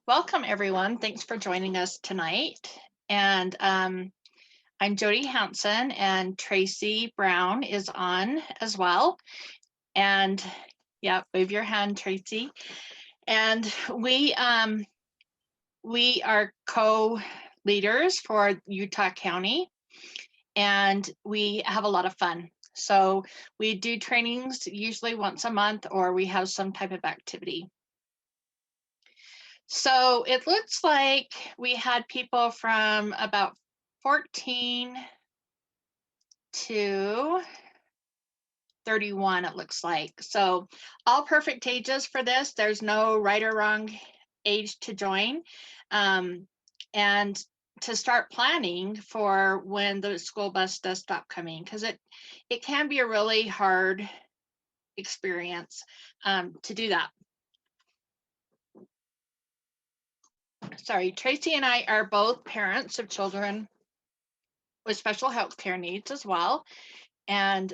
Welcome, everyone. Thanks for joining us tonight. And I'm Jody Hanson, and Tracy Brown is on as well. And yeah, wave your hand, Tracy. And we are co-leaders for Utah County, and we have a lot of fun. So we do trainings usually once a month, or we have some type of activity. So it looks like we had people from about 14 to 31, it looks like. So all perfect ages for this. There's no right or wrong age to join. And to start planning for when the school bus does stop coming, because it can be a really hard experience to do that. Sorry, Tracy and I are both parents of children with special health care needs as well. And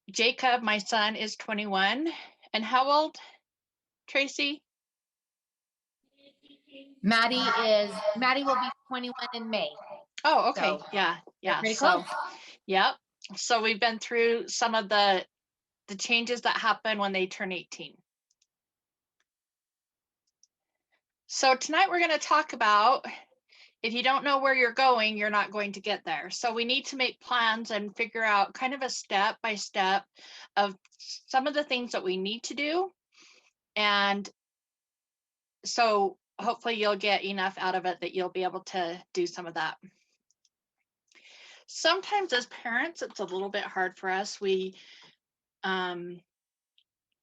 Jacob, my son, is 21. And how old, Tracy? Maddie will be 21 in May. Oh, okay. So yeah. pretty So, close. yep. So we've been through some of the changes that happen when they turn 18. So tonight we're going to talk about, if you don't know where you're going, you're not going to get there. So we need to make plans and figure out kind of a step by step of some of the things that we need to do. And so hopefully you'll get enough out of it that you'll be able to do some of that. Sometimes as parents, it's a little bit hard for us. We tend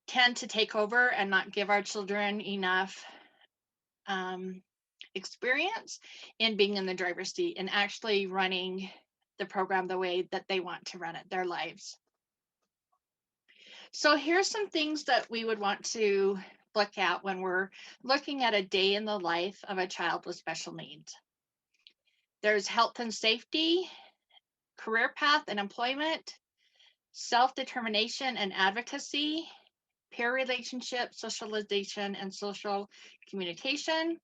to take over and not give our children enough experience in being in the driver's seat and actually running the program the way that they want to run it, their lives. So here's some things that we would want to look at when we're looking at a day in the life of a child with special needs. There's health and safety, career path and employment, self-determination and advocacy, peer relationship, socialization and social communication,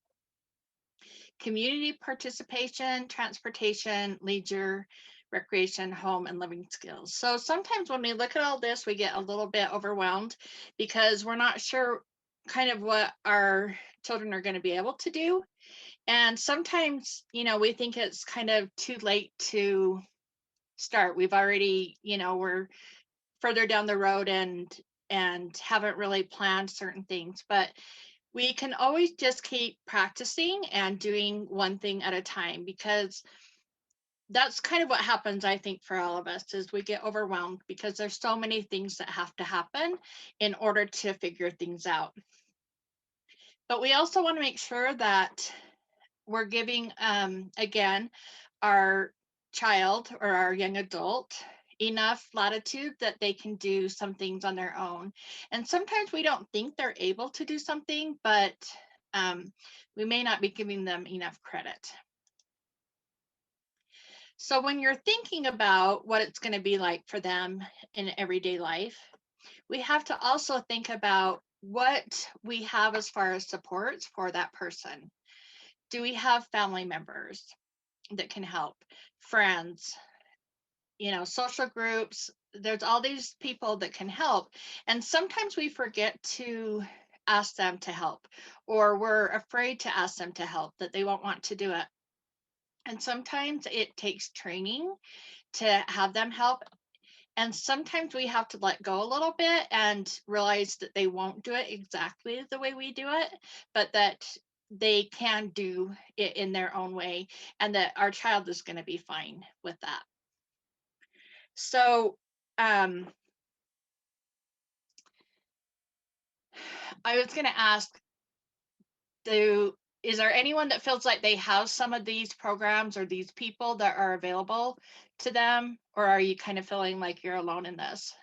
community participation, transportation, leisure, recreation, home, and living skills. So sometimes when we look at all this, we get a little bit overwhelmed because we're not sure kind of what our children are going to be able to do. And sometimes, we think it's kind of too late to start. We've already, we're further down the road and haven't really planned certain things, but we can always just keep practicing and doing one thing at a time, because that's kind of what happens, I think, for all of us, is we get overwhelmed because there's so many things that have to happen in order to figure things out. But we also want to make sure that we're giving, again, our child or our young adult enough latitude that they can do some things on their own. And sometimes we don't think they're able to do something, but we may not be giving them enough credit. So when you're thinking about what it's going to be like for them in everyday life, we have to also think about what we have as far as supports for that person. Do we have family members that can help, friends, social groups? There's all these people that can help. And sometimes we forget to ask them to help, or we're afraid to ask them to help, that they won't want to do it. And sometimes it takes training to have them help. And sometimes we have to let go a little bit and realize that they won't do it exactly the way we do it, but that they can do it in their own way, and that our child is going to be fine with that. So I was going to ask, is there anyone that feels like they have some of these programs or these people that are available to them, or are you kind of feeling like you're alone in this?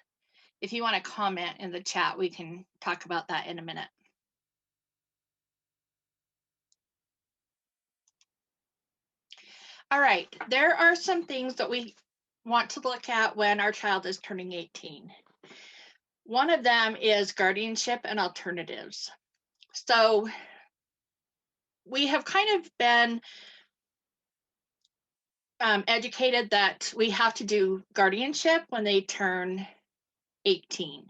If you want to comment in the chat, we can talk about that in a minute. All right, there are some things that we want to look at when our child is turning 18. One of them is guardianship and alternatives. So we have kind of been educated that we have to do guardianship when they turn 18.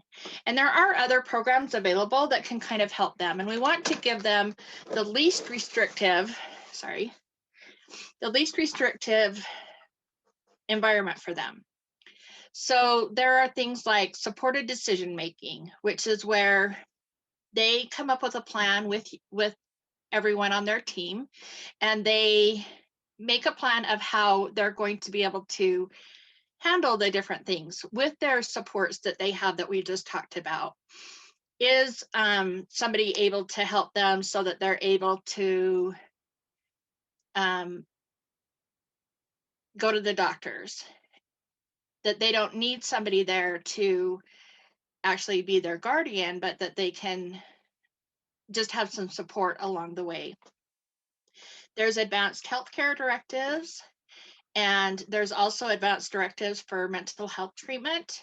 And there are other programs available that can kind of help them. And we want to give them the least restrictive, the least restrictive environment for them. So there are things like supported decision making, which is where they come up with a plan with everyone on their team, and they make a plan of how they're going to be able to handle the different things with their supports that they have that we just talked about. Is somebody able to help them so that they're able to go to the doctors, that they don't need somebody there to actually be their guardian, but that they can just have some support along the way. There's advanced healthcare directives, and there's also advanced directives for mental health treatment.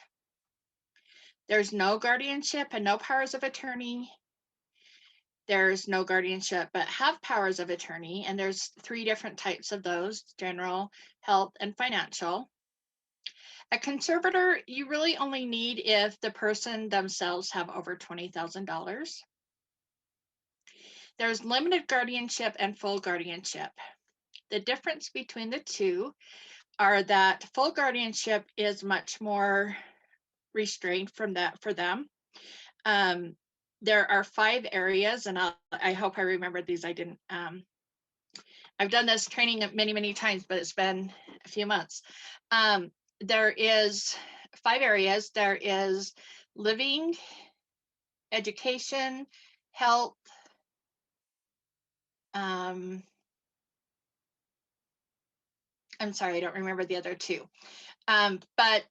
There's no guardianship and no powers of attorney. There's no guardianship but have powers of attorney, and there's 3 different types of those: general, health, and financial. A conservator, you really only need if the person themselves have over $20,000. There's limited guardianship and full guardianship. The difference between the two are that full guardianship is much more restrained from that for them. There are 5 areas, and I hope I remember these. I didn't. I've done this training many, many times, but it's been a few months. There is 5 areas. There is living, education, health, I'm sorry, I don't remember the other 2. But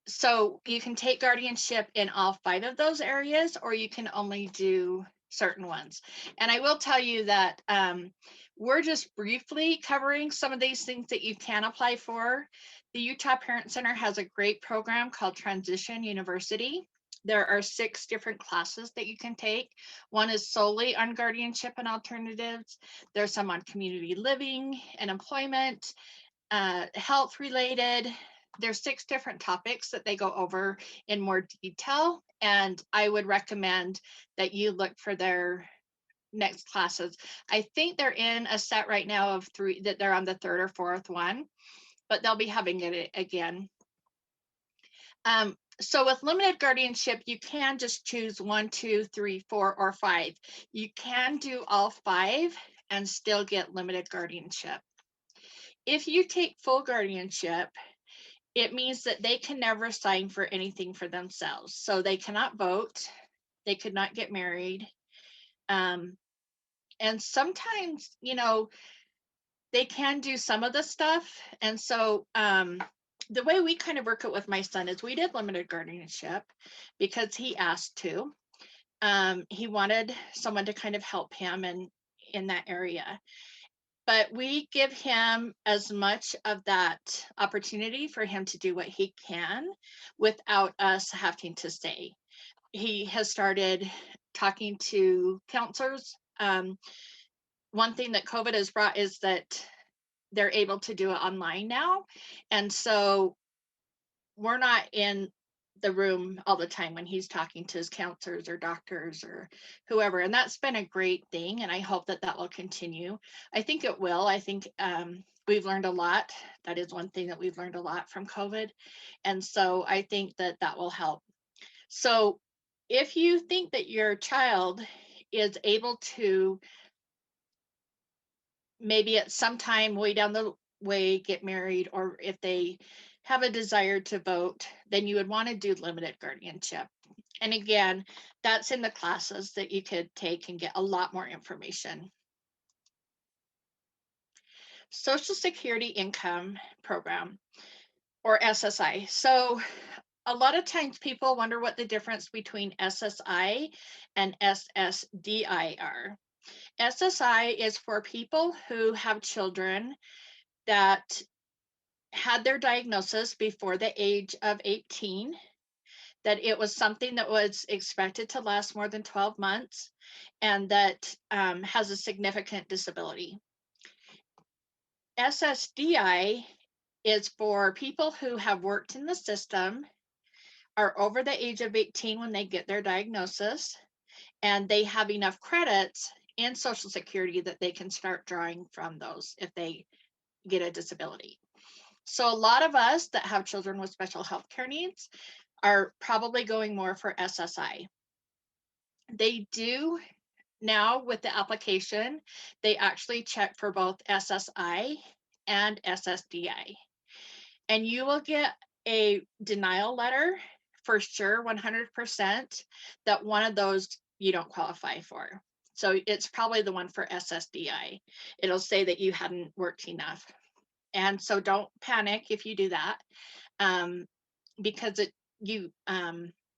so you can take guardianship in all 5 of those areas, or you can only do certain ones. And I will tell you that we're just briefly covering some of these things that you can apply for. The Utah Parent Center has a great program called Transition University. There are 6 different classes that you can take. One is solely on guardianship and alternatives. There's some on community living and employment, health related. There's 6 different topics that they go over in more detail, and I would recommend that you look for their next classes. I think they're in a set right now of 3, that they're on the 3rd or 4th one, but they'll be having it again. So with limited guardianship, you can just choose 1, 2, 3, 4, or 5. You can do all 5 and still get limited guardianship. If you take full guardianship, it means that they can never sign for anything for themselves. So they cannot vote, they could not get married. And sometimes, they can do some of the stuff. And so the way we kind of work it with my son is we did limited guardianship because he asked to. He wanted someone to kind of help him in that area. But we give him as much of that opportunity for him to do what he can without us having to say. He has started talking to counselors. One thing that COVID has brought is that they're able to do it online now. And so we're not in the room all the time when he's talking to his counselors or doctors or whoever. And that's been a great thing. And I hope that that will continue. I think it will. I think we've learned a lot. That is one thing that we've learned a lot from COVID. And so I think that that will help. So if you think that your child is able to maybe at some time way down the way get married, or if they have a desire to vote, then you would want to do limited guardianship. And again, that's in the classes that you could take and get a lot more information. Social Security Income Program, or SSI. So a lot of times people wonder what the difference between SSI and SSDI are. SSI is for people who have children that had their diagnosis before the age of 18. that it was something that was expected to last more than 12 months and that has a significant disability. SSDI is for people who have worked in the system, are over the age of 18 when they get their diagnosis, and they have enough credits in Social Security that they can start drawing from those if they get a disability. So a lot of us that have children with special health care needs are probably going more for SSI. They do now with the application, they actually check for both SSI and SSDI. And you will get a denial letter for sure, 100%, that one of those you don't qualify for. So it's probably the one for SSDI. It'll say that you hadn't worked enough. And so don't panic if you do that, because you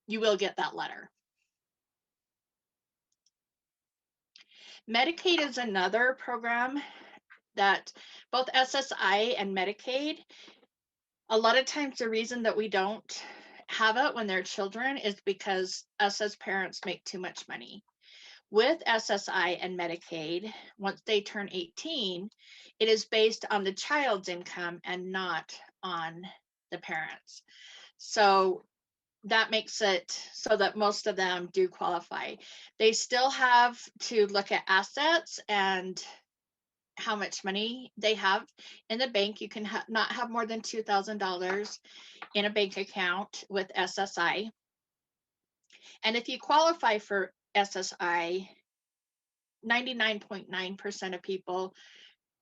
will get that letter. Medicaid is another program that both SSI and Medicaid, a lot of times the reason that we don't have it when they're children is because us as parents make too much money. With SSI and Medicaid, once they turn 18, it is based on the child's income and not on the parents. So that makes it so that most of them do qualify. They still have to look at assets and how much money they have in the bank. You can not have more than $2,000 in a bank account with SSI. And if you qualify for SSI, 99.9% of people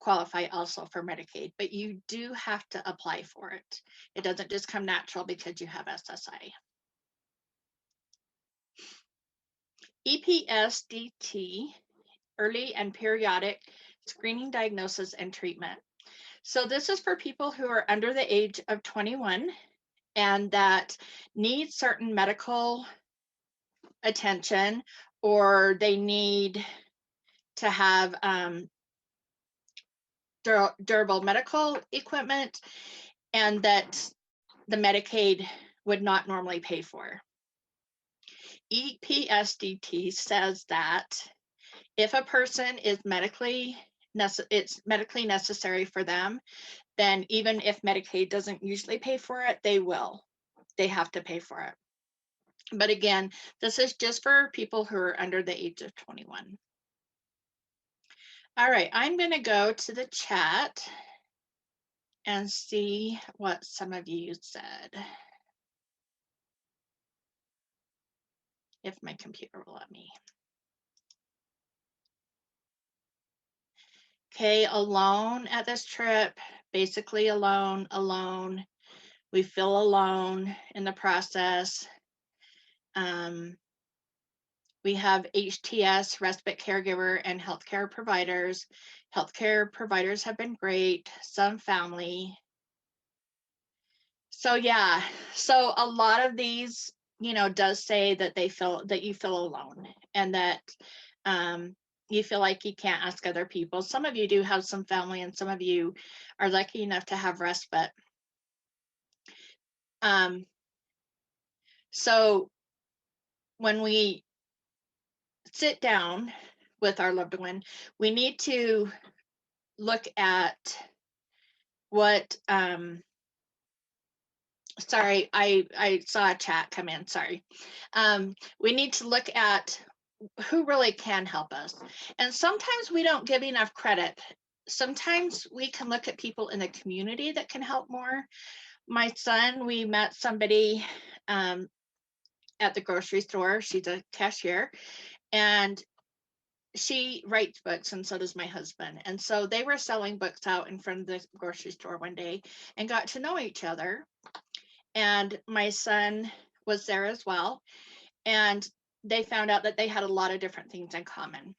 qualify also for Medicaid, but you do have to apply for it. It doesn't just come natural because you have SSI. EPSDT, early and periodic screening, diagnosis, and treatment. So this is for people who are under the age of 21 and that need certain medical attention, or they need to have durable medical equipment, and that the Medicaid would not normally pay for. EPSDT says that if a person is it's medically necessary for them, then even if Medicaid doesn't usually pay for it, they have to pay for it. But again, this is just for people who are under the age of 21. All right, I'm going to go to the chat and see what some of you said. If my computer will let me. Okay, alone at this trip, basically alone. We feel alone in the process. We have HTS, respite caregiver, and healthcare providers. Healthcare providers have been great, some family. So yeah, so a lot of these, does say that you feel alone and that you feel like you can't ask other people. Some of you do have some family and some of you are lucky enough to have respite. So when we sit down with our loved one, we need to look at what, sorry, I saw a chat come in, sorry. We need to look at who really can help us. And sometimes we don't give enough credit. Sometimes we can look at people in the community that can help more. My son, we met somebody at the grocery store. She's a cashier and she writes books, and so does my husband. And so they were selling books out in front of the grocery store one day and got to know each other. And my son was there as well. And they found out that they had a lot of different things in common.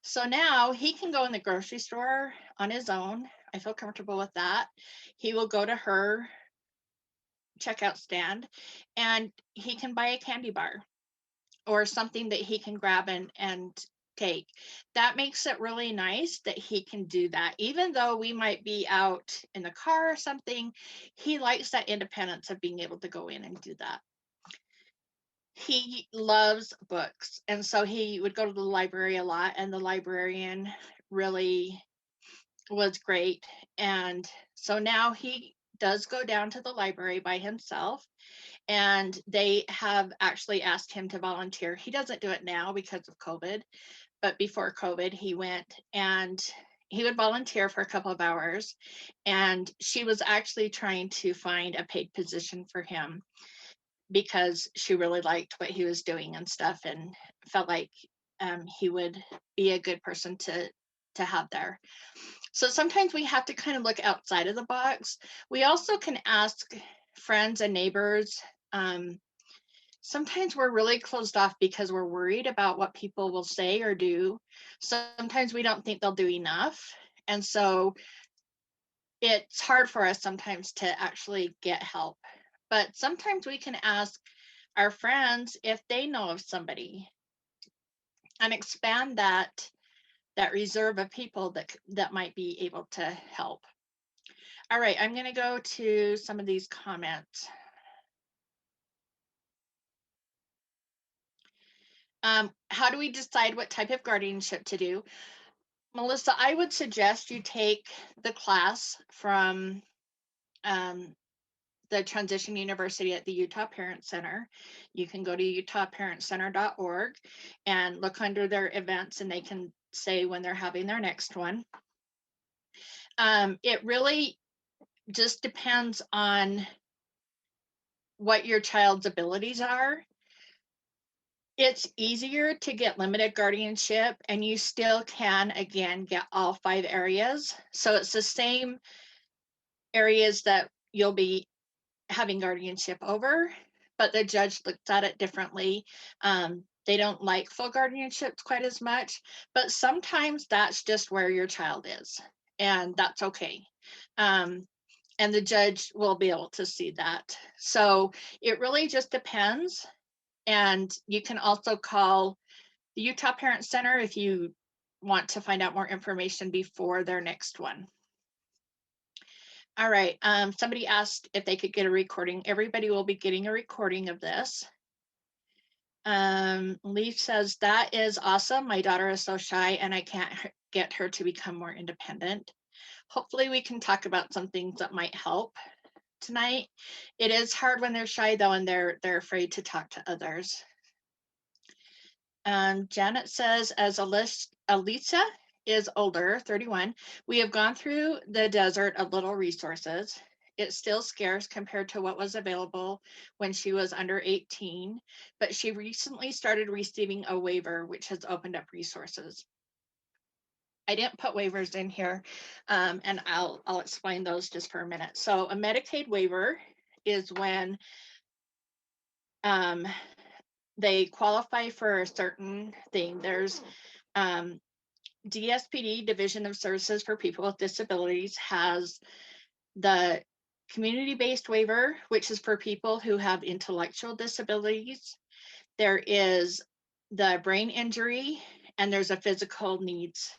So now he can go in the grocery store on his own. I feel comfortable with that. He will go to her checkout stand and he can buy a candy bar or something that he can grab and take. That makes it really nice that he can do that. Even though we might be out in the car or something, he likes that independence of being able to go in and do that. he loves books. And so he would go to the library a lot, and the librarian really was great. And so now he does go down to the library by himself, and they have actually asked him to volunteer. He doesn't do it now because of COVID, but before COVID, he went and he would volunteer for a couple of hours. And she was actually trying to find a paid position for him because she really liked what he was doing and stuff, and felt like he would be a good person to have there. So sometimes we have to kind of look outside of the box. We also can ask friends and neighbors. Sometimes we're really closed off because we're worried about what people will say or do. Sometimes we don't think they'll do enough. And so it's hard for us sometimes to actually get help. But sometimes we can ask our friends if they know of somebody and expand that reserve of people that might be able to help. All right, I'm going to go to some of these comments. How do we decide what type of guardianship to do? Melissa, I would suggest you take the class from the Transition University at the Utah Parent Center. You can go to utahparentcenter.org and look under their events, and they can say when they're having their next one. It really just depends on what your child's abilities are. It's easier to get limited guardianship, and you still can, again, get all 5 areas. So it's the same areas that you'll be having guardianship over, but the judge looks at it differently. They don't like full guardianships quite as much, but sometimes that's just where your child is, and that's okay. And the judge will be able to see that. So it really just depends. And you can also call the Utah Parent Center if you want to find out more information before their next one. All right, somebody asked if they could get a recording. Everybody will be getting a recording of this. Leaf says, that is awesome. My daughter is so shy and I can't get her to become more independent. Hopefully we can talk about some things that might help tonight. It is hard when they're shy though, and they're afraid to talk to others. Janet says, as Alisa is older, 31, we have gone through the desert of little resources. It's still scarce compared to what was available when she was under 18, but she recently started receiving a waiver, which has opened up resources. I didn't put waivers in here, and I'll explain those just for a minute. So a Medicaid waiver is when they qualify for a certain thing. There's DSPD, Division of Services for People with Disabilities, has the community-based waiver, which is for people who have intellectual disabilities. There is the brain injury, and there's a physical needs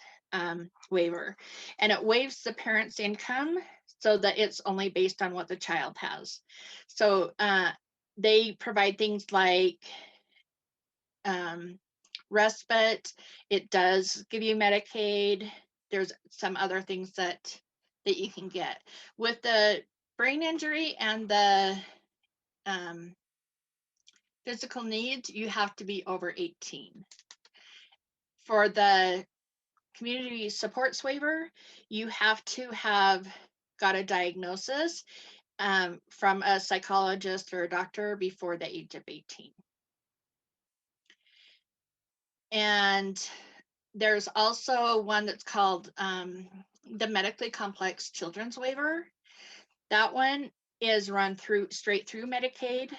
waiver. And it waives the parent's income so that it's only based on what the child has. So they provide things like respite. It does give you Medicaid. There's some other things that you can get. With the brain injury and the physical needs, you have to be over 18. For the community supports waiver, you have to have got a diagnosis from a psychologist or a doctor before the age of 18. And there's also one that's called the Medically Complex Children's Waiver. That one is run straight through Medicaid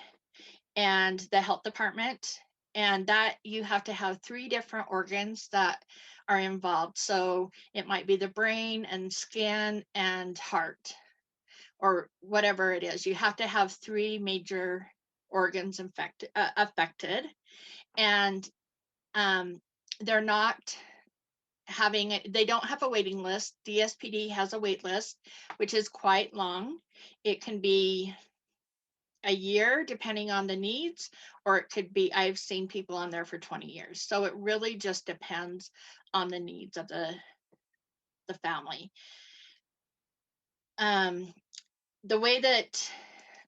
and the health department. And that you have to have 3 different organs that are involved. So it might be the brain and skin and heart, or whatever it is. You have to have 3 major organs affected. And they're not they don't have a waiting list. DSPD has a wait list, which is quite long. It can be a year, depending on the needs, or it could be, I've seen people on there for 20 years. So it really just depends on the needs of the family. The way that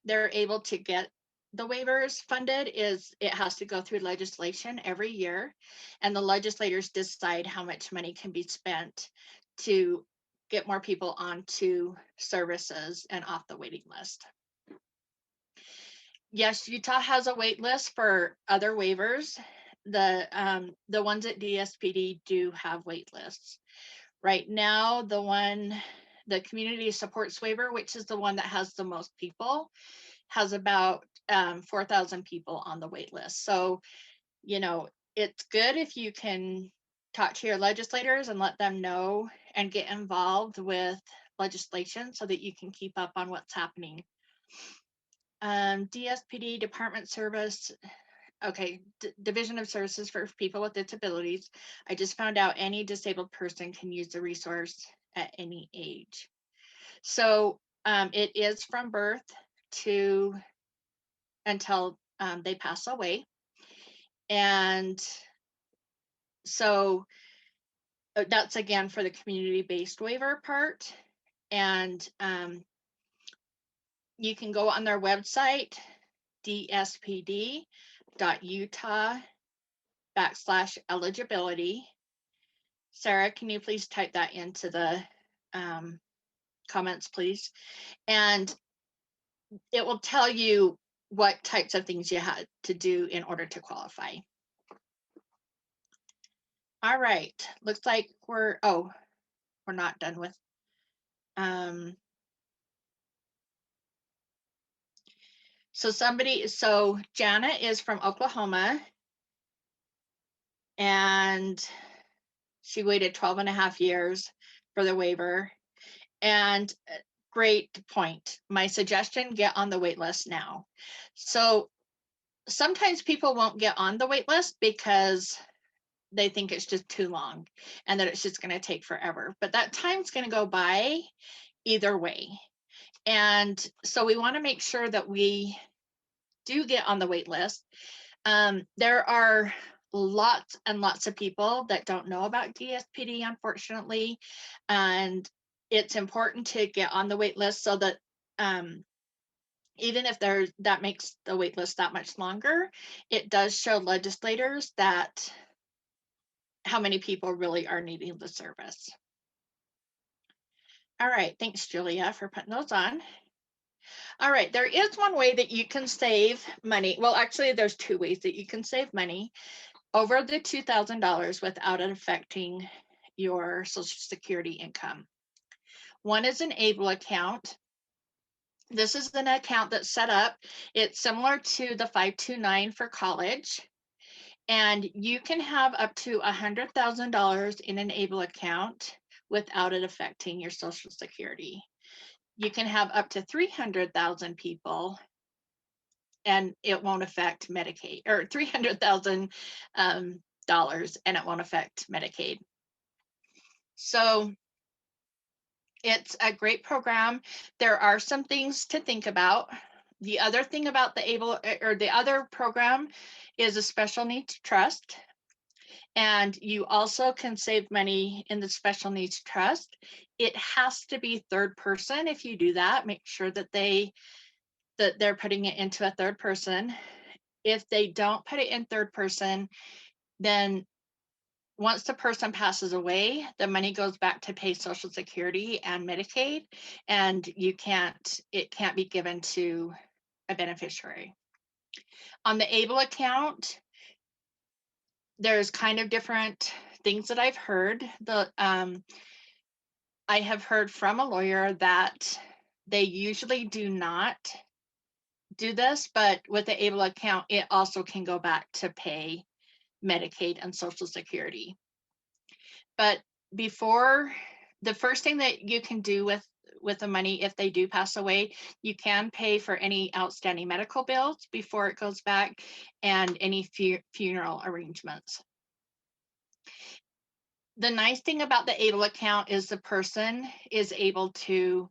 they're able to get the waivers funded is it has to go through legislation every year, and the legislators decide how much money can be spent to get more people onto services and off the waiting list. Yes, Utah has a wait list for other waivers. The ones at DSPD do have wait lists. Right now, the community supports waiver, which is the one that has the most people, has about 4,000 people on the wait list. So, you know, it's good if you can talk to your legislators and let them know and get involved with legislation so that you can keep up on what's happening. DSPD, Department Service, okay, Division of Services for People with Disabilities. I just found out any disabled person can use the resource at any age. So it is from birth to until they pass away. And so that's again for the community-based waiver part. And you can go on their website, dspd.utah/eligibility. Sarah, can you please type that into the comments, please? And it will tell you what types of things you had to do in order to qualify. All right, looks like we're not done with. So Janet is from Oklahoma, and she waited 12 and a half years for the waiver. And great point. My suggestion, get on the wait list now. So sometimes people won't get on the wait list because they think it's just too long and that it's just going to take forever. But that time's going to go by either way. And so we want to make sure that we do get on the wait list. There are lots and lots of people that don't know about DSPD, unfortunately, and it's important to get on the wait list so that even if that makes the wait list that much longer, it does show legislators that how many people really are needing the service. All right, thanks, Julia, for putting those on. All right, there is one way that you can save money. Well, actually, there's two ways that you can save money over the $2,000 without it affecting your Social Security income. One is an ABLE account. This is an account that's set up. It's similar to the 529 for college. And you can have up to $100,000 in an ABLE account without it affecting your Social Security. You can have up to 300,000 people and it won't affect Medicaid, or $300,000 and it won't affect Medicaid. So it's a great program. There are some things to think about. The other thing about the ABLE, or the other program, is a special needs trust. And you also can save money in the special needs trust. It has to be third person. If you do that, make sure that they're putting it into a third person. If they don't put it in third person, then once the person passes away, the money goes back to pay Social Security and Medicaid, and it can't be given to a beneficiary. On the ABLE account, there's kind of different things that I've heard. I have heard from a lawyer that they usually do not do this, but with the ABLE account, it also can go back to pay Medicaid and Social Security. But before, the first thing that you can do with the money, if they do pass away, you can pay for any outstanding medical bills before it goes back, and any funeral arrangements. The nice thing about the ABLE account is the person is able to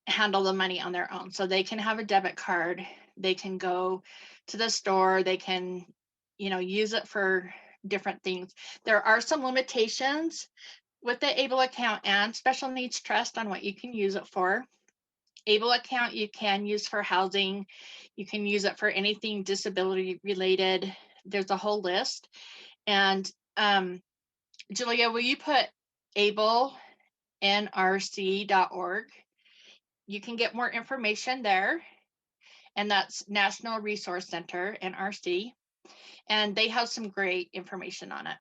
handle the money on their own. So they can have a debit card, they can go to the store, they can, use it for different things. There are some limitations with the ABLE account and special needs trust on what you can use it for. ABLE account you can use for housing, you can use it for anything disability related. There's a whole list. And Julia, will you put ablenrc.org? You can get more information there, and that's National Resource Center, NRC, and they have some great information on it.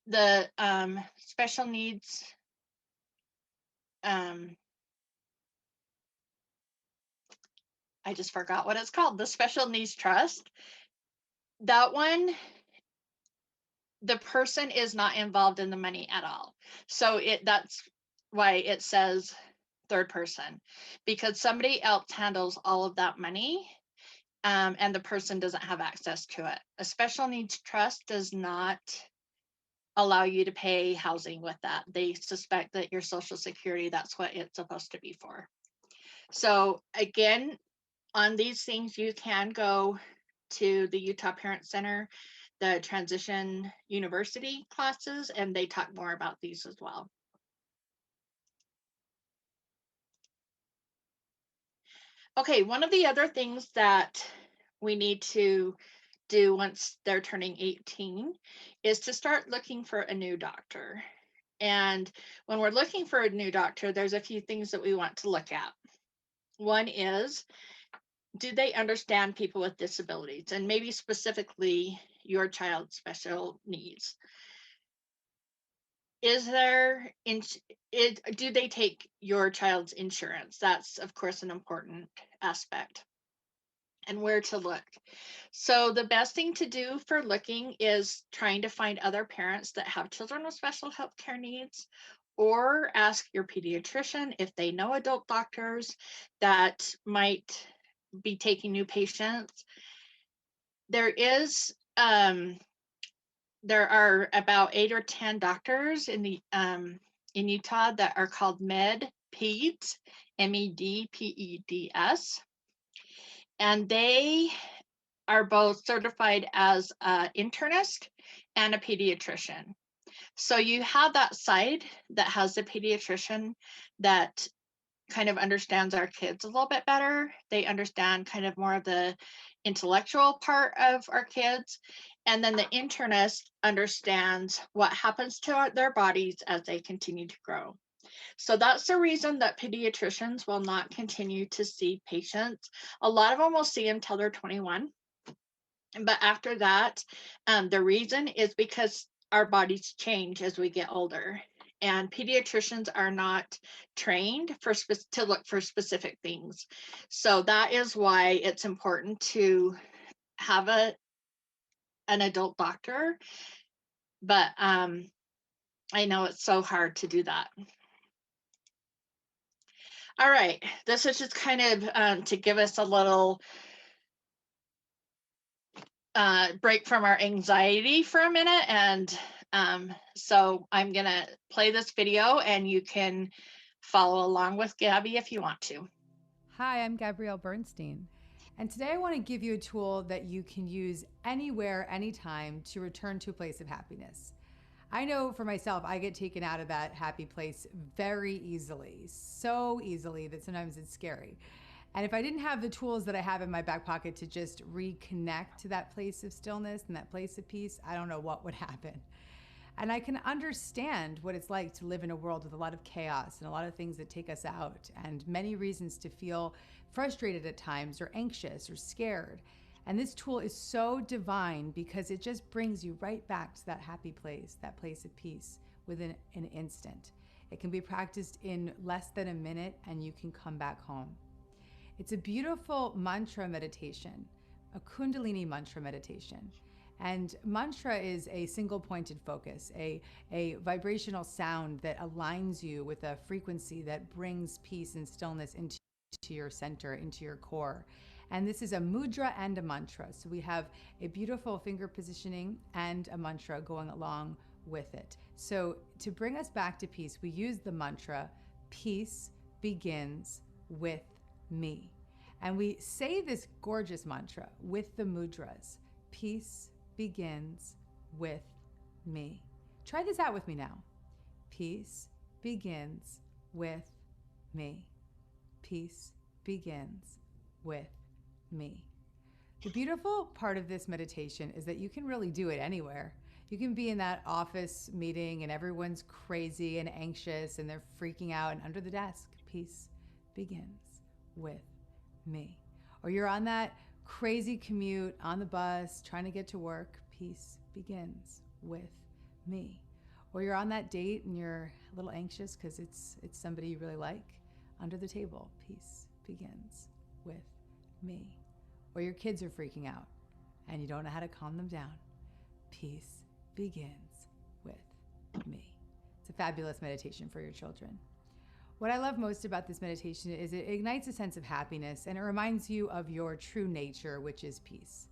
The special needs, I just forgot what it's called, the Special Needs Trust. That one, the person is not involved in the money at all. So that's why it says third person, because somebody else handles all of that money, and the person doesn't have access to it. A special needs trust does not allow you to pay housing with that. They suspect that your Social Security, that's what it's supposed to be for. So again, on these things, you can go to the Utah Parent Center, the Transition University classes, and they talk more about these as well. Okay, one of the other things that we need to do once they're turning 18 is to start looking for a new doctor. And when we're looking for a new doctor, there's a few things that we want to look at. One is, do they understand people with disabilities, and maybe specifically your child's special needs? Do they take your child's insurance? That's, of course, an important aspect. And where to look. So the best thing to do for looking is trying to find other parents that have children with special health care needs, or ask your pediatrician if they know adult doctors that might be taking new patients. There are about 8 or 10 doctors in Utah that are called MedPeds, MEDPEDS. And they are both certified as an internist and a pediatrician. So you have that side that has the pediatrician that kind of understands our kids a little bit better. They understand kind of more of the intellectual part of our kids. And then the internist understands what happens to their bodies as they continue to grow. So that's the reason that pediatricians will not continue to see patients. A lot of them will see them till they're 21. But after that, the reason is because our bodies change as we get older. And pediatricians are not trained to look for specific things. So that is why it's important to have an adult doctor. But I know it's so hard to do that. All right, this is just kind of to give us a little break from our anxiety for a minute. And so I'm gonna play this video and you can follow along with Gabby if you want to. Hi, I'm Gabrielle Bernstein. And today I want to give you a tool that you can use anywhere, anytime to return to a place of happiness. I know for myself, I get taken out of that happy place very easily, so easily that sometimes it's scary. And if I didn't have the tools that I have in my back pocket to just reconnect to that place of stillness and that place of peace, I don't know what would happen. And I can understand what it's like to live in a world with a lot of chaos and a lot of things that take us out, and many reasons to feel frustrated at times or anxious or scared. And this tool is so divine because it just brings you right back to that happy place, that place of peace within an instant. It can be practiced in less than a minute and you can come back home. It's a beautiful mantra meditation, a Kundalini mantra meditation. And mantra is a single pointed focus, a vibrational sound that aligns you with a frequency that brings peace and stillness into your center, into your core. And this is a mudra and a mantra. So we have a beautiful finger positioning and a mantra going along with it. So to bring us back to peace, we use the mantra, peace, begins with me. And we say this gorgeous mantra with the mudras. Peace begins with me. Try this out with me now. Peace begins with me. Peace begins with me. The beautiful part of this meditation is that you can really do it anywhere. You can be in that office meeting and everyone's crazy and anxious and they're freaking out, and under the desk, peace begins with me. Or you're on that crazy commute on the bus trying to get to work, peace begins with me. Or you're on that date and you're a little anxious because it's somebody you really like, under the table, peace begins with me. Or your kids are freaking out and you don't know how to calm them down, peace begins with me. It's a fabulous meditation for your children. What I love most about this meditation is it ignites a sense of happiness and it reminds you of your true nature, which is peace.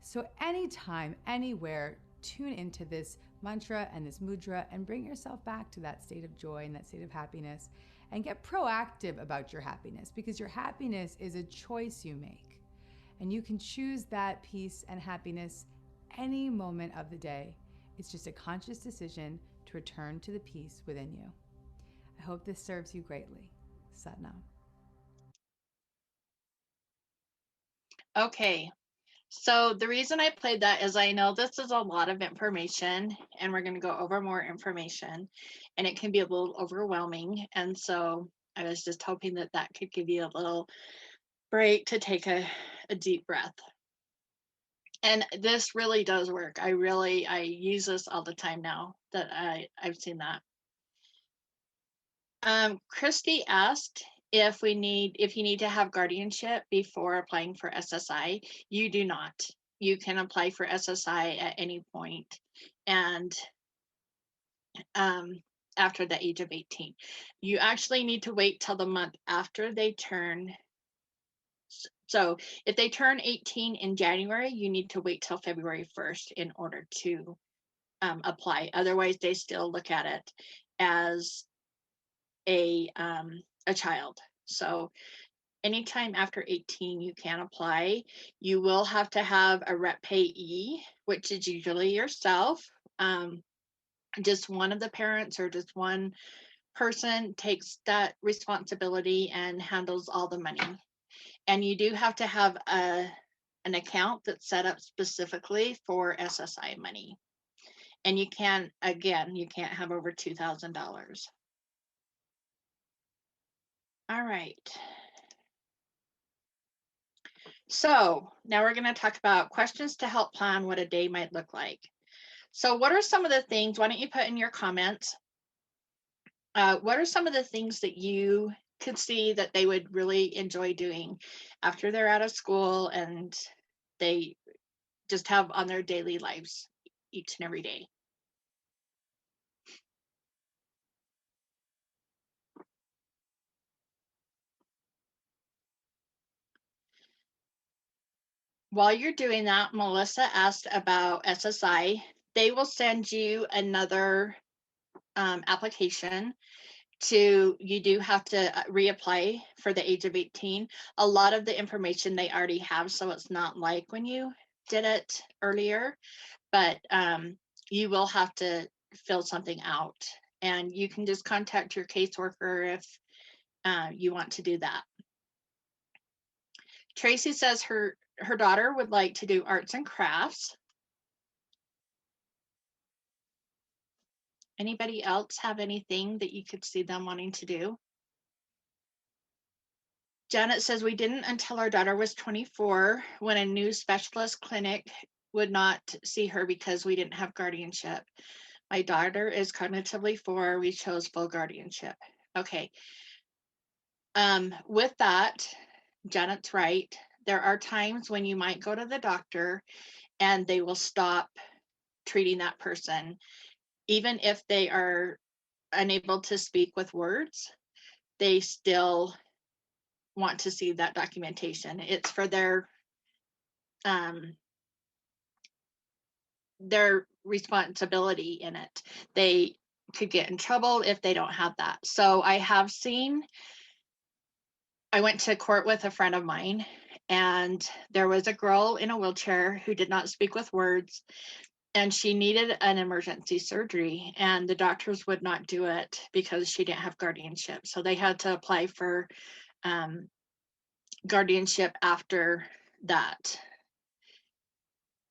So anytime, anywhere, tune into this mantra and this mudra and bring yourself back to that state of joy and that state of happiness, and get proactive about your happiness, because your happiness is a choice you make. And you can choose that peace and happiness any moment of the day. It's just a conscious decision to return to the peace within you. I hope this serves you greatly. Satnam. Okay. So the reason I played that is I know this is a lot of information and we're going to go over more information and it can be a little overwhelming. And so I was just hoping that that could give you a little break to take a deep breath. And this really does work. I use this all the time now that I've seen that. Christy asked if you need to have guardianship before applying for SSI. You do not. You can apply for SSI at any point, and after the age of 18. You actually need to wait till the month after they turn. So if they turn 18 in January, you need to wait till February 1st in order to apply. Otherwise, they still look at it as a child. So anytime after 18, you can apply. You will have to have a rep payee, which is usually yourself. Just one of the parents or just one person takes that responsibility and handles all the money. And you do have to have an account that's set up specifically for SSI money. And you can't have over $2,000. All right. So now we're going to talk about questions to help plan what a day might look like. So what are some of the things, why don't you put in your comments, what are some of the things that you could see that they would really enjoy doing after they're out of school and they just have on their daily lives each and every day? While you're doing that, Melissa asked about SSI. They will send you another application. You do have to reapply for the age of 18. A lot of the information they already have, so it's not like when you did it earlier, but you will have to fill something out, and you can just contact your caseworker if you want to do that. Tracy says her daughter would like to do arts and crafts. Anybody else have anything that you could see them wanting to do? Janet says, we didn't until our daughter was 24 when a new specialist clinic would not see her because we didn't have guardianship. My daughter is cognitively 4. We chose full guardianship. Okay. With that, Janet's right. There are times when you might go to the doctor and they will stop treating that person, even if they are unable to speak with words. They still want to see that documentation. It's for their responsibility in it. They could get in trouble if they don't have that. So I have seen I went to court with a friend of mine, and there was a girl in a wheelchair who did not speak with words, and she needed an emergency surgery, and the doctors would not do it because she didn't have guardianship. So they had to apply for guardianship after that.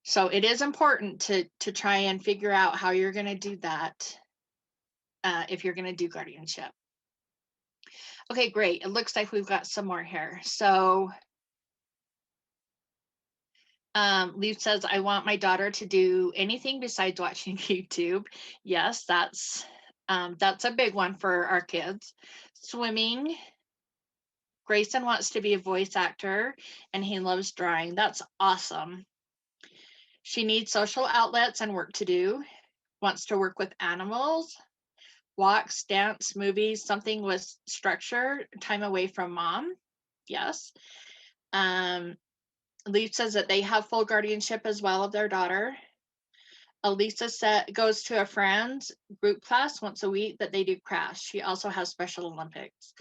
So it is important to try and figure out how you're going to do that if you're going to do guardianship. Okay, great. It looks like we've got some more here. So Leaf says, I want my daughter to do anything besides watching YouTube. Yes, that's a big one for our kids. Swimming. Grayson wants to be a voice actor and he loves drawing. That's awesome. She needs social outlets and work to do. Wants to work with animals, walks, dance, movies, something with structure, time away from mom. Yes. Leaf says that they have full guardianship as well of their daughter. Elisa goes to a friend's group class once a week that they do crafts. She also has Special Olympics.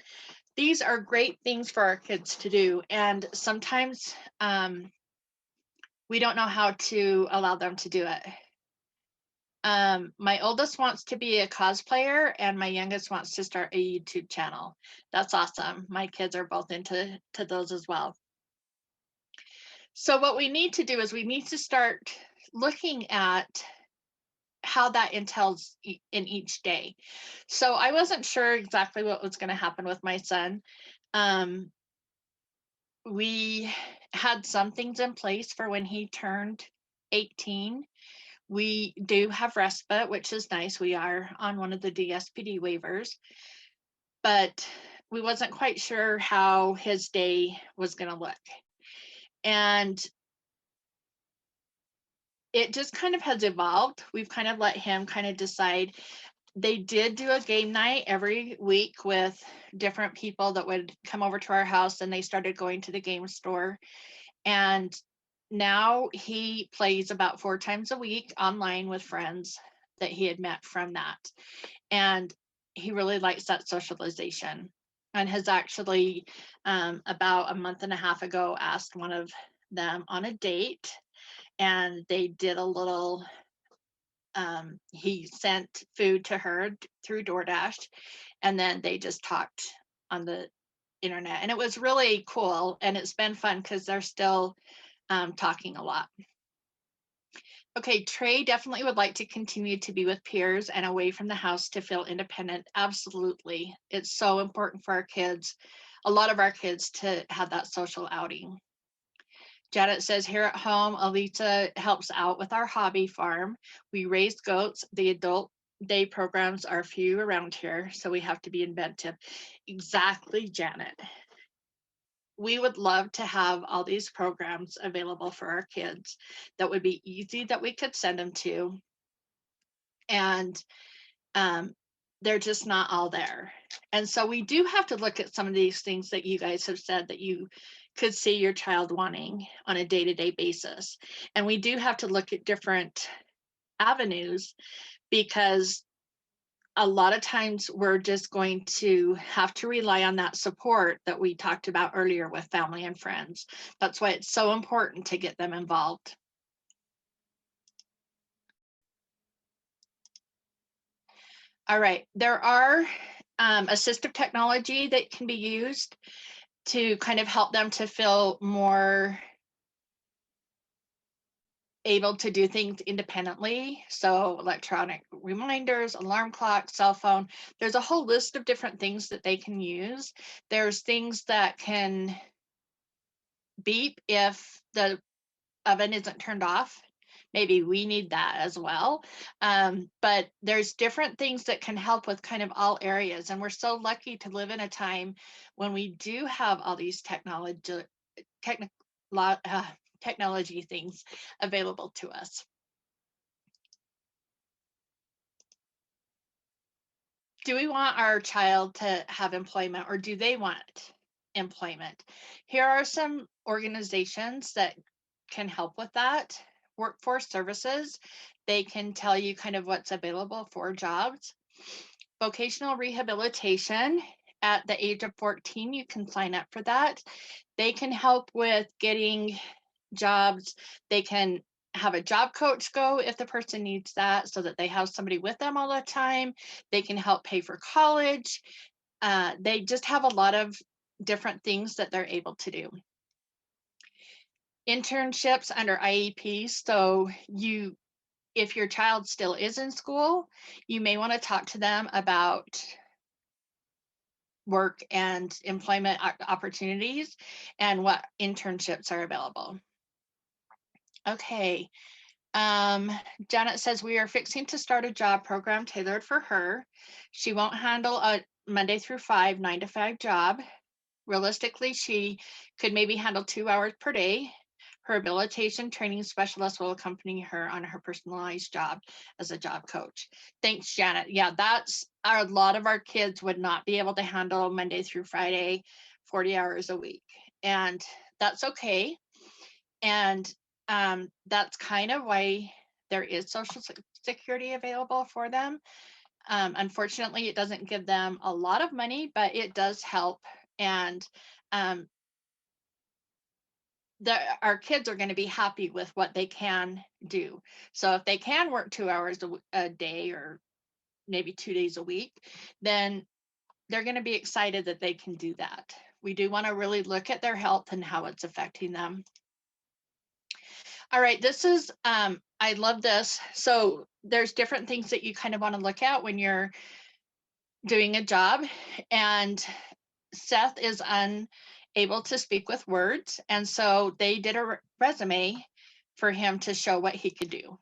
These are great things for our kids to do. And sometimes we don't know how to allow them to do it. My oldest wants to be a cosplayer and my youngest wants to start a YouTube channel. That's awesome. My kids are both into those as well. So what we need to do is we need to start looking at how that entails in each day. So I wasn't sure exactly what was going to happen with my son. We had some things in place for when he turned 18. We do have respite, which is nice. We are on one of the DSPD waivers, but we wasn't quite sure how his day was going to look. And it just kind of has evolved. We've kind of let him kind of decide. They did do a game night every week with different people that would come over to our house, and they started going to the game store. And now he plays about 4 times a week online with friends that he had met from that. And he really likes that socialization, and has actually about a month and a half ago asked one of them on a date, and they did a little he sent food to her through DoorDash, and then they just talked on the internet, and it was really cool. And it's been fun because they're still talking a lot. Okay, Trey definitely would like to continue to be with peers and away from the house to feel independent. Absolutely. It's so important for our kids, a lot of our kids, to have that social outing. Janet says, here at home, Alita helps out with our hobby farm. We raise goats. The adult day programs are few around here, so we have to be inventive. Exactly, Janet. We would love to have all these programs available for our kids that would be easy, that we could send them to. And they're just not all there. And so we do have to look at some of these things that you guys have said that you could see your child wanting on a day-to-day basis. And we do have to look at different avenues, because a lot of times we're just going to have to rely on that support that we talked about earlier with family and friends. That's why it's so important to get them involved. All right, there are assistive technology that can be used to kind of help them to feel more able to do things independently. So electronic reminders, alarm clock, cell phone. There's a whole list of different things that they can use. There's things that can beep if the oven isn't turned off. Maybe we need that as well. But there's different things that can help with kind of all areas. And we're so lucky to live in a time when we do have all these technology things available to us. Do we want our child to have employment, or do they want employment? Here are some organizations that can help with that. Workforce Services, they can tell you kind of what's available for jobs. Vocational Rehabilitation at the age of 14, you can sign up for that. They can help with getting jobs. They can have a job coach go if the person needs that, so that they have somebody with them all the time. They can help pay for college. They just have a lot of different things that they're able to do. Internships under IEP. So if your child still is in school, you may want to talk to them about work and employment opportunities and what internships are available. Okay. Janet says we are fixing to start a job program tailored for her. She won't handle a Monday through 9 to 5 job. Realistically, she could maybe handle 2 hours per day. Her habilitation training specialist will accompany her on her personalized job as a job coach. Thanks, Janet. Yeah, a lot of our kids would not be able to handle Monday through Friday, 40 hours a week. And that's okay. And that's kind of why there is Social Security available for them. Unfortunately, it doesn't give them a lot of money, but it does help. And our kids are going to be happy with what they can do. So if they can work 2 hours a day or maybe 2 days a week, then they're going to be excited that they can do that. We do want to really look at their health and how it's affecting them. All right, this is, I love this. So there's different things that you kind of want to look at when you're doing a job. And Seth is unable to speak with words. And so they did a resume for him to show what he could do.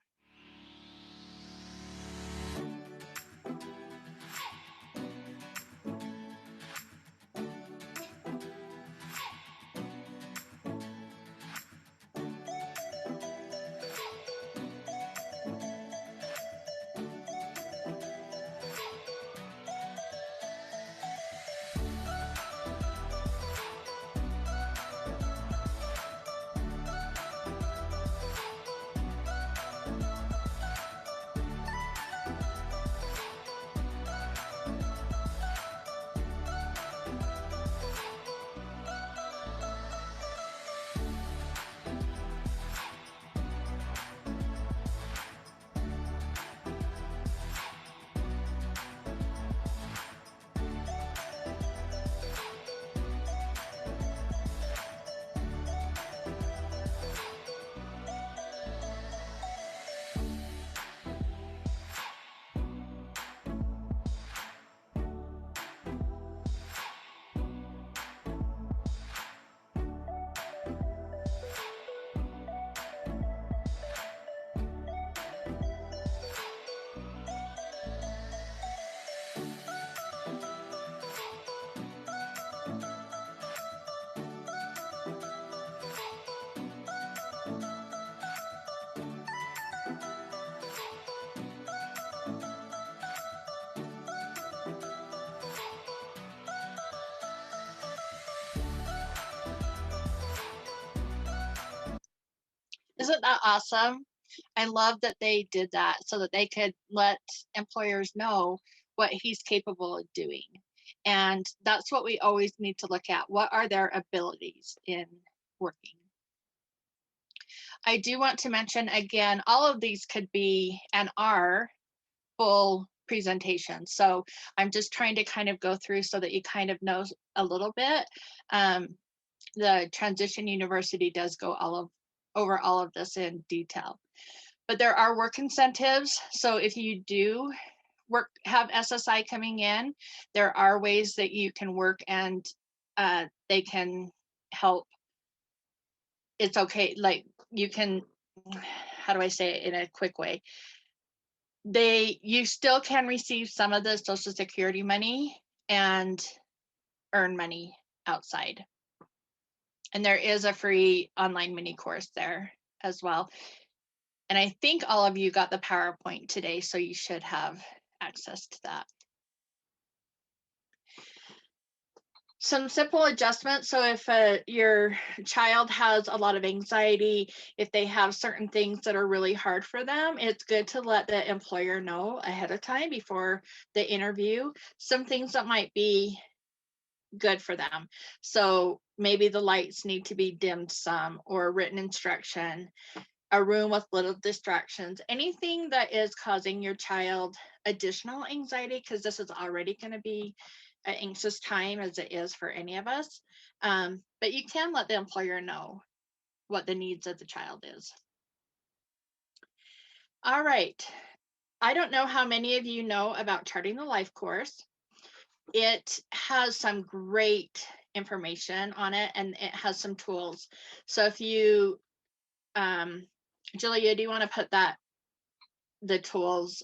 Isn't that awesome? I love that they did that so that they could let employers know what he's capable of doing. And that's what we always need to look at. What are their abilities in working? I do want to mention again, all of these could be and are full presentations. So I'm just trying to kind of go through so that you kind of know a little bit. The Transition University does go over all of this in detail. But there are work incentives. So if you do have SSI coming in, there are ways that you can work and they can help. It's okay. Like you can, how do I say it in a quick way? You still can receive some of the Social Security money and earn money outside. And there is a free online mini course there as well. And I think all of you got the PowerPoint today, so you should have access to that. Some simple adjustments. So if your child has a lot of anxiety, if they have certain things that are really hard for them, it's good to let the employer know ahead of time before the interview. Some things that might be good for them. So maybe the lights need to be dimmed some, or written instruction, a room with little distractions, anything that is causing your child additional anxiety, because this is already going to be an anxious time as it is for any of us. But you can let the employer know what the needs of the child is. All right. I don't know how many of you know about Charting the Life course. It has some great information on it, and it has some tools. So if you, Julia, do you want to put the tools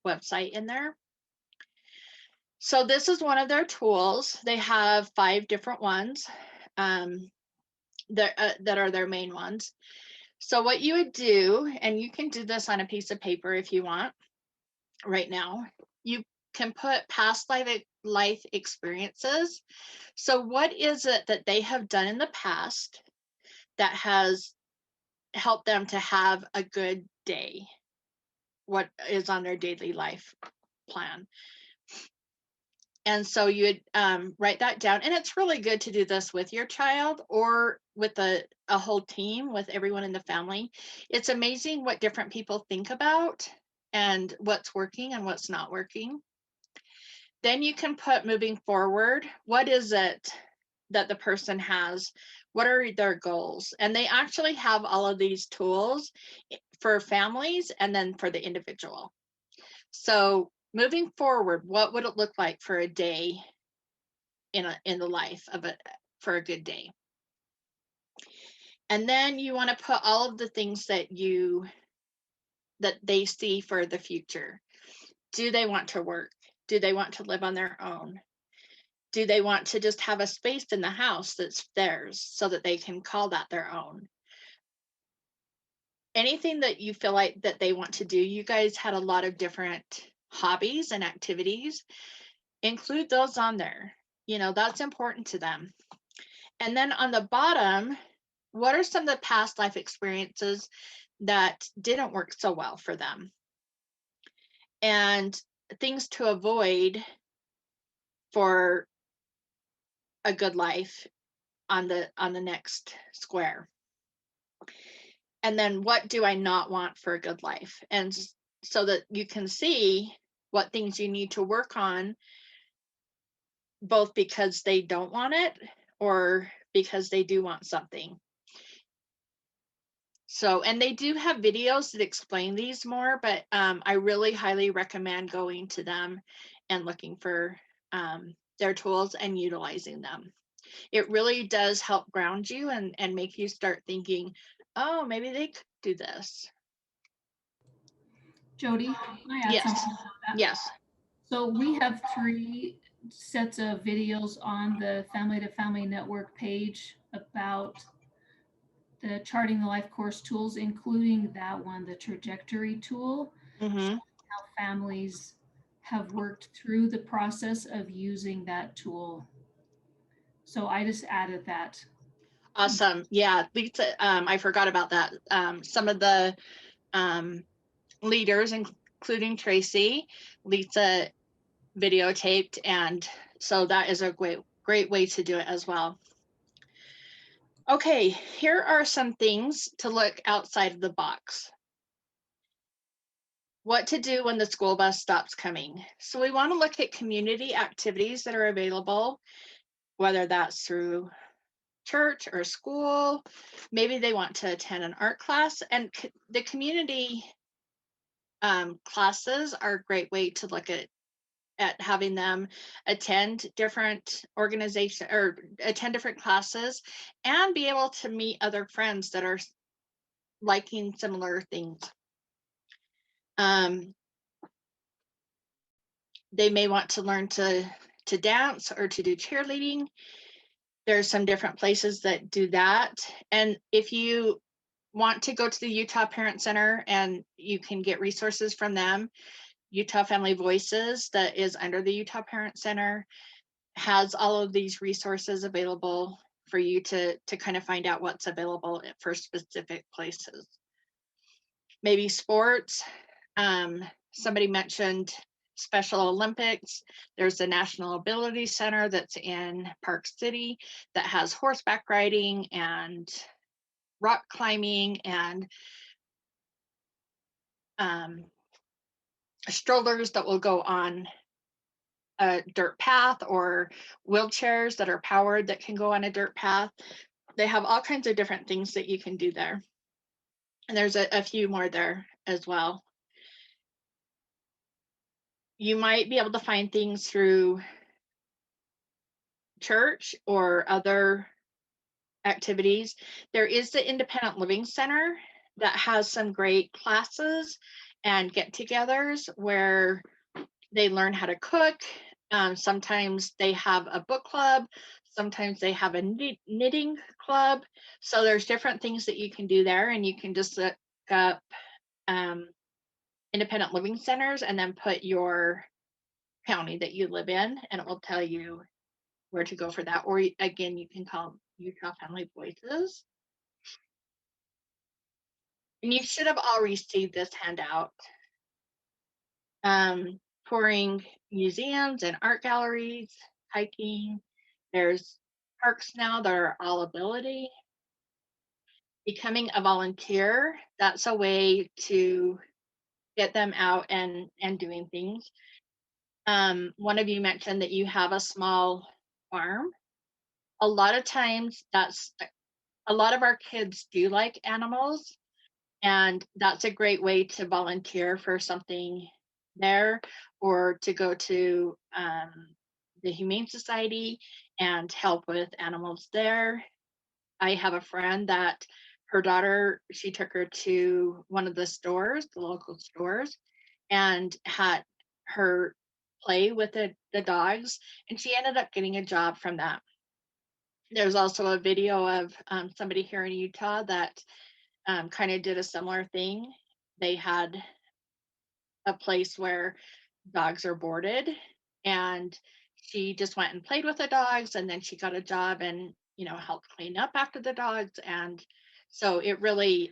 website in there? So this is one of their tools. They have 5 different ones that are their main ones. So what you would do, and you can do this on a piece of paper if you want right now, you can put past life experiences. So what is it that they have done in the past that has helped them to have a good day? What is on their daily life plan? And so you would write that down. And it's really good to do this with your child or with a whole team, with everyone in the family. It's amazing what different people think about and what's working and what's not working. Then you can put moving forward. What is it that the person has? What are their goals? And they actually have all of these tools for families and then for the individual. So moving forward, what would it look like for a day in the life of for a good day? And then you want to put all of the things that they see for the future. Do they want to work? Do they want to live on their own? Do they want to just have a space in the house that's theirs so that they can call that their own? Anything that you feel like that they want to do. You guys had a lot of different hobbies and activities. Include those on there. That's important to them. And then on the bottom, what are some of the past life experiences that didn't work so well for them? And things to avoid for a good life on the next square. And then what do I not want for a good life? And so that you can see what things you need to work on, both because they don't want it or because they do want something. So, and they do have videos that explain these more, but I really highly recommend going to them and looking for their tools and utilizing them. It really does help ground you and make you start thinking, oh, maybe they could do this. Jody, can I add Yes. something about that? Yes. So we have 3 sets of videos on the Family to Family Network page about the Charting the Life course tools, including that one, the trajectory tool, Mm-hmm. how families have worked through the process of using that tool. So I just added that. Awesome. Yeah, Lisa, I forgot about that. Some of the leaders, including Tracy, Lisa videotaped, and so that is a great way to do it as well. Okay, here are some things to look outside of the box. What to do when the school bus stops coming. So we want to look at community activities that are available, whether that's through church or school. Maybe they want to attend an art class, and the community classes are a great way to look at having them attend different organizations or attend different classes and be able to meet other friends that are liking similar things. They may want to learn to dance or to do cheerleading. There's some different places that do that. And if you want to go to the Utah Parent Center, and you can get resources from them, Utah Family Voices, that is under the Utah Parent Center, has all of these resources available for you to kind of find out what's available for specific places. Maybe sports. Somebody mentioned Special Olympics. There's the National Ability Center that's in Park City that has horseback riding and rock climbing and strollers that will go on a dirt path, or wheelchairs that are powered that can go on a dirt path. They have all kinds of different things that you can do there. And there's a few more there as well. You might be able to find things through church or other activities. There is the Independent Living Center that has some great classes and get-togethers where they learn how to cook. Sometimes they have a book club. Sometimes they have a knitting club. So there's different things that you can do there, and you can just look up independent living centers and then put your county that you live in, and it will tell you where to go for that. Or again, you can call Utah Family Voices. And you should have all received this handout. Touring museums and art galleries, hiking. There's parks now that are all ability. Becoming a volunteer, that's a way to get them out and doing things. One of you mentioned that you have a small farm. A lot of times a lot of our kids do like animals, and that's a great way to volunteer for something there, or to go to the Humane Society and help with animals there. I have a friend that her daughter, she took her to one of the stores, the local stores, and had her play with the dogs, and she ended up getting a job from that. There's also a video of somebody here in Utah that kind of did a similar thing. They had a place where dogs are boarded, and she just went and played with the dogs, and then she got a job and helped clean up after the dogs. And so it really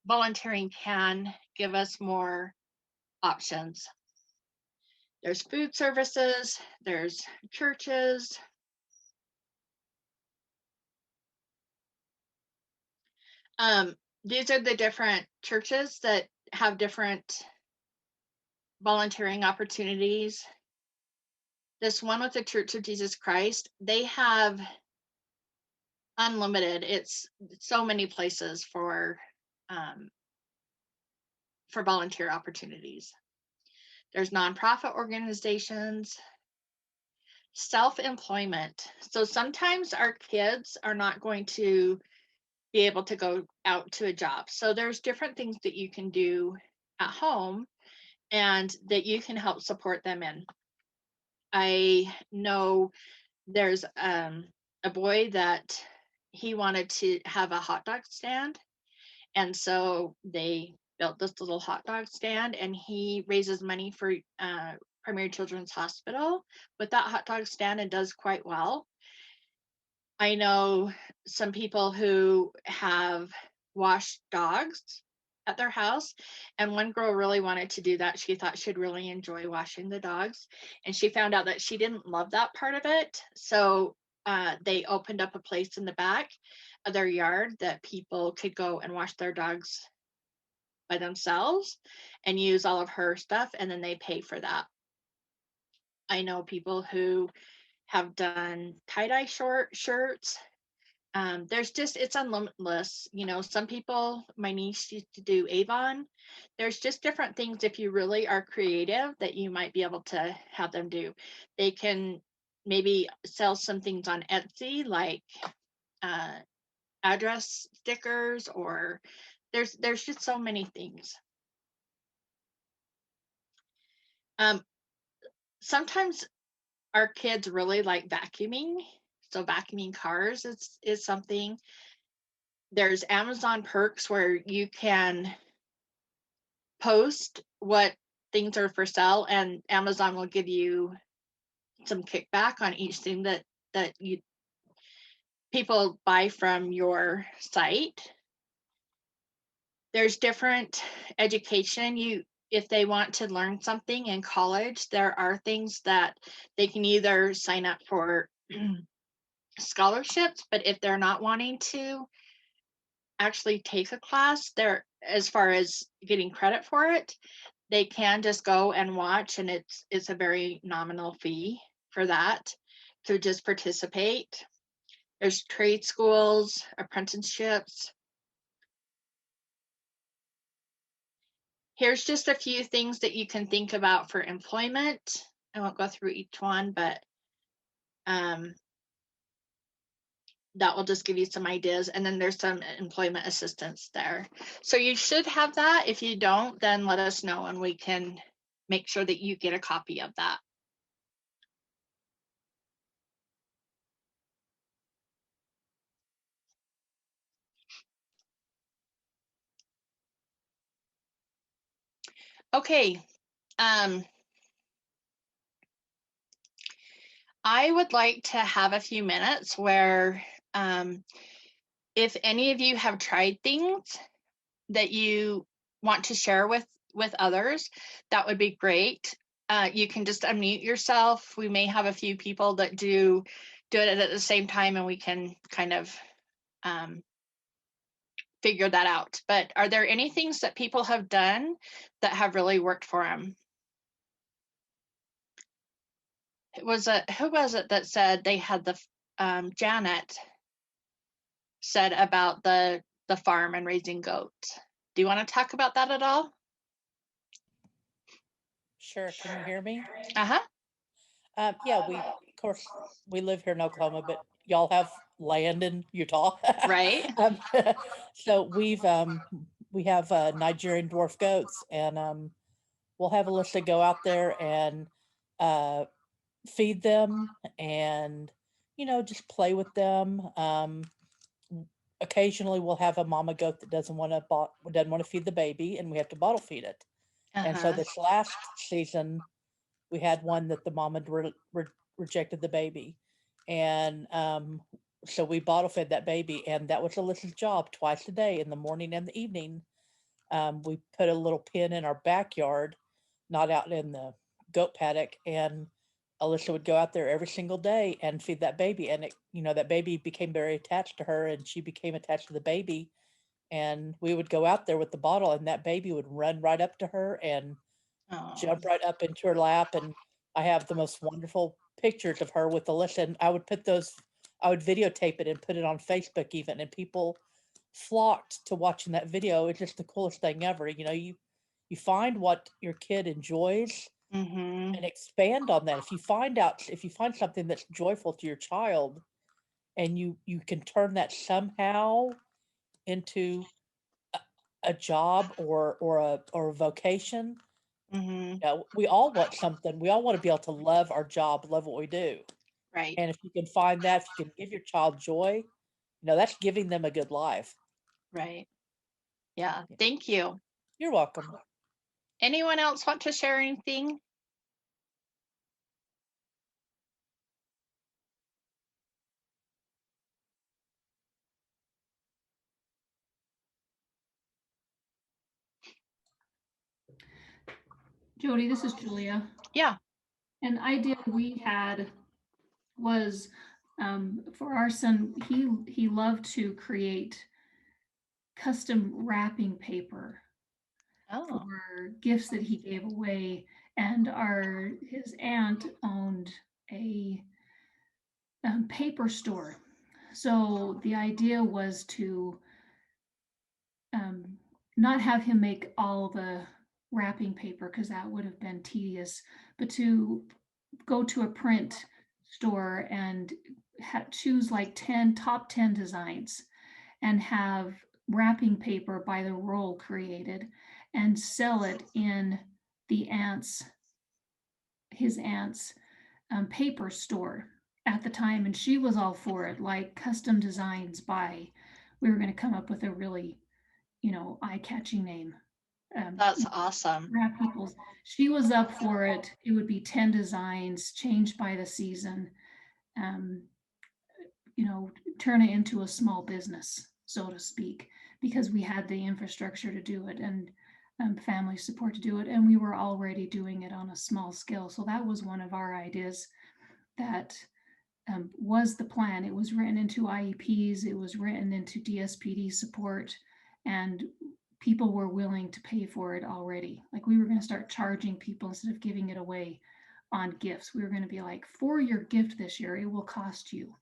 volunteering can give us more options. There's food services, there's churches. These are the different churches that have different volunteering opportunities. This one with the Church of Jesus Christ, they have unlimited. It's so many places for volunteer opportunities. There's nonprofit organizations, self-employment. So sometimes our kids are not going to be able to go out to a job. So there's different things that you can do at home and that you can help support them in. I know there's a boy that he wanted to have a hot dog stand. And so they built this little hot dog stand, and he raises money for Premier Children's Hospital with that hot dog stand and does quite well. I know some people who have washed dogs at their house, and one girl really wanted to do that. She thought she'd really enjoy washing the dogs, and she found out that she didn't love that part of it. So they opened up a place in the back of their yard that people could go and wash their dogs by themselves and use all of her stuff, and then they pay for that. I know people who have done tie-dye shirts. It's unlimitless. Some people, my niece used to do Avon. There's just different things, if you really are creative, that you might be able to have them do. They can maybe sell some things on Etsy, like address stickers, or there's just so many things. Sometimes our kids really like vacuuming, so vacuuming cars is something. There's Amazon Perks where you can post what things are for sale, and Amazon will give you some kickback on each thing that you people buy from your site. There's different education. if they want to learn something in college, there are things that they can either sign up for scholarships, but if they're not wanting to actually take a class, they're, as far as getting credit for it, they can just go and watch, and it's a very nominal fee for that to just participate. There's trade schools, apprenticeships. Here's just a few things that you can think about for employment. I won't go through each one, but that will just give you some ideas. And then there's some employment assistance there. So you should have that. If you don't, then let us know and we can make sure that you get a copy of that. Okay. I would like to have a few minutes where if any of you have tried things that you want to share with others, that would be great. You can just unmute yourself. We may have a few people that do it at the same time, and we can kind of figure that out. But are there any things that people have done that have really worked for them? Who was it that said they had the Janet said about the farm and raising goats? Do you want to talk about that at all? Sure. Can you hear me? Uh-huh. Yeah, of course, we live here in Oklahoma, but y'all have land in Utah. Right. So we have Nigerian dwarf goats, and we'll have Alyssa go out there and feed them and, just play with them. Occasionally we'll have a mama goat that doesn't want to feed the baby, and we have to bottle feed it. And so Uh-huh. this last season, we had one that the mama rejected the baby. And so we bottle fed that baby, and that was Alyssa's job twice a day, in the morning and the evening. We put a little pen in our backyard, not out in the goat paddock, and Alyssa would go out there every single day and feed that baby. And that baby became very attached to her, and she became attached to the baby. And we would go out there with the bottle, and that baby would run right up to her and jump right up into her lap. And I have the most wonderful pictures of her with Alyssa. And I would videotape it and put it on Facebook even, and people flocked to watching that video. It's just the coolest thing ever. You find what your kid enjoys and expand on that. If you find something that's joyful to your child, and you can turn that somehow into a job or a vocation. We all want something. We all want to be able to love our job, love what we do. Right. And if you can find that, if you can give your child joy, that's giving them a good life. Right. Yeah. Thank you. You're welcome. Anyone else want to share anything? Jody, this is Julia. Yeah. An idea we had was for our son, he loved to create custom wrapping paper for gifts that he gave away. And his aunt owned a paper store. So the idea was to not have him make all the wrapping paper, because that would have been tedious, but to go to a print store and choose like top 10 designs and have wrapping paper by the roll created and sell it in his aunt's paper store at the time. And she was all for it, like custom designs we were going to come up with a really, eye-catching name. That's awesome. She was up for it. It would be 10 designs changed by the season. Turn it into a small business, so to speak, because we had the infrastructure to do it. And family support to do it. And we were already doing it on a small scale. So that was one of our ideas that was the plan. It was written into IEPs, it was written into DSPD support, and people were willing to pay for it already. Like we were going to start charging people instead of giving it away on gifts. We were going to be like, for your gift this year, it will cost you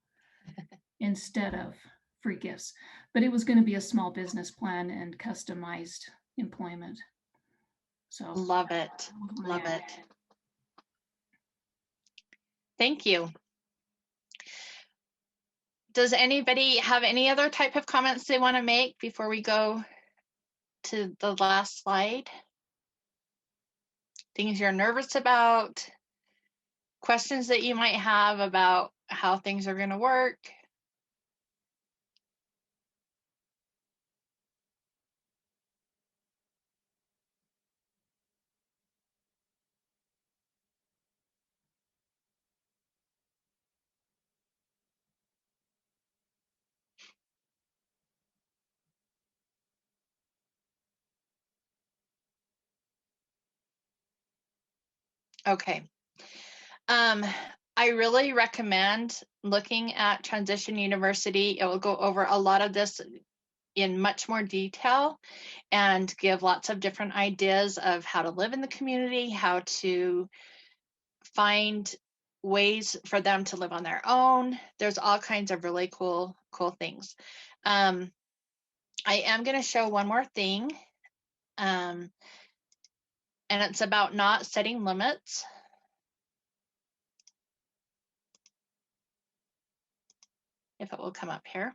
instead of free gifts. But it was going to be a small business plan and customized employment. So Love it. Love yeah. it. Thank you. Does anybody have any other type of comments they want to make before we go to the last slide? Things you're nervous about, questions that you might have about how things are going to work. Okay. I really recommend looking at Transition University. It will go over a lot of this in much more detail and give lots of different ideas of how to live in the community, how to find ways for them to live on their own. There's all kinds of really cool things. I am going to show one more thing, and it's about not setting limits. If it will come up here.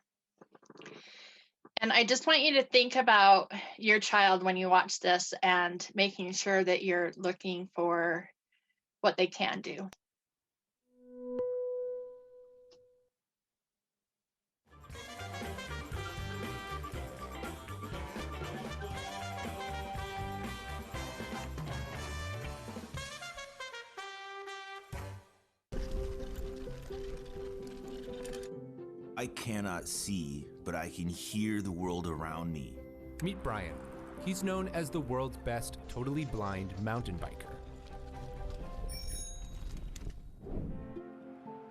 And I just want you to think about your child when you watch this and making sure that you're looking for what they can do. I cannot see, but I can hear the world around me. Meet Brian. He's known as the world's best totally blind mountain biker.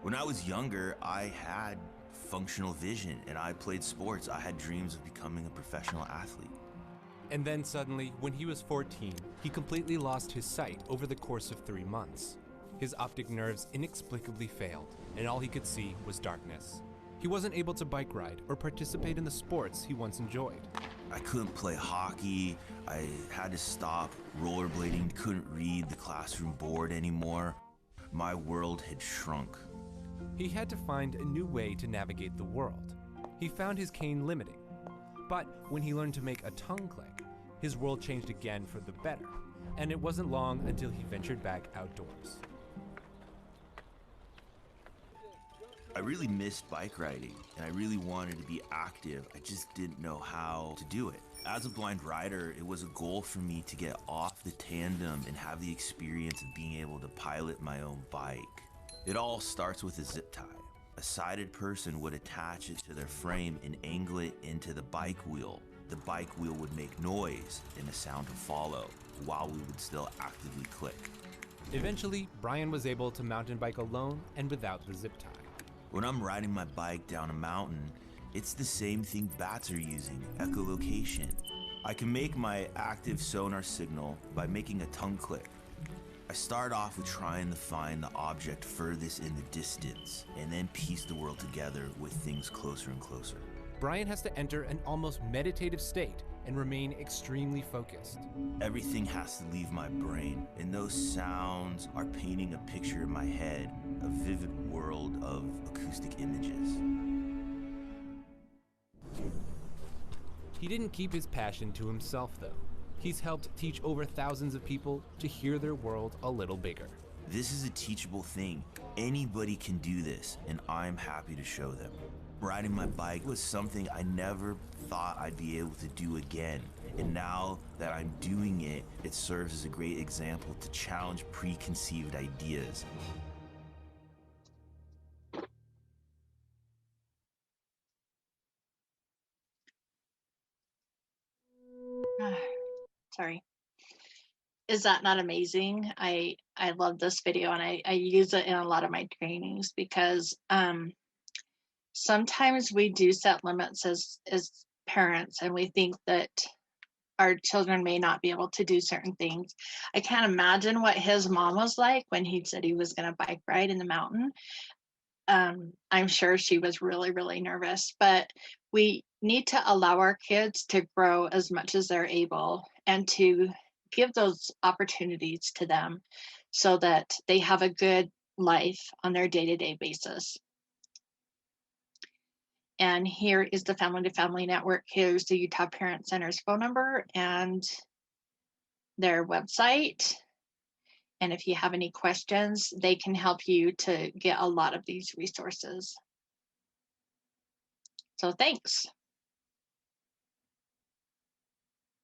When I was younger, I had functional vision and I played sports. I had dreams of becoming a professional athlete. And then suddenly, when he was 14, he completely lost his sight over the course of 3 months. His optic nerves inexplicably failed, and all he could see was darkness. He wasn't able to bike ride or participate in the sports he once enjoyed. I couldn't play hockey. I had to stop rollerblading, couldn't read the classroom board anymore. My world had shrunk. He had to find a new way to navigate the world. He found his cane limiting. But when he learned to make a tongue click, his world changed again for the better. And it wasn't long until he ventured back outdoors. I really missed bike riding and I really wanted to be active. I just didn't know how to do it. As a blind rider, it was a goal for me to get off the tandem and have the experience of being able to pilot my own bike. It all starts with a zip tie. A sighted person would attach it to their frame and angle it into the bike wheel. The bike wheel would make noise and a sound to follow while we would still actively click. Eventually, Brian was able to mountain bike alone and without the zip tie. When I'm riding my bike down a mountain, it's the same thing bats are using, echolocation. I can make my active sonar signal by making a tongue click. I start off with trying to find the object furthest in the distance, and then piece the world together with things closer and closer. Brian has to enter an almost meditative state and remain extremely focused. Everything has to leave my brain, and those sounds are painting a picture in my head, a vivid world of acoustic images. He didn't keep his passion to himself, though. He's helped teach over thousands of people to hear their world a little bigger. This is a teachable thing. Anybody can do this, and I'm happy to show them. Riding my bike was something I never thought I'd be able to do again. And now that I'm doing it, it serves as a great example to challenge preconceived ideas. Sorry. Is that not amazing? I love this video, and I use it in a lot of my trainings because sometimes we do set limits as parents, and we think that our children may not be able to do certain things. I can't imagine what his mom was like when he said he was going to bike ride in the mountain. I'm sure she was really, really nervous, but we need to allow our kids to grow as much as they're able and to give those opportunities to them so that they have a good life on their day-to-day basis. And here is the Family to Family Network. Here's the Utah Parent Center's phone number and their website. And if you have any questions, they can help you to get a lot of these resources. So thanks.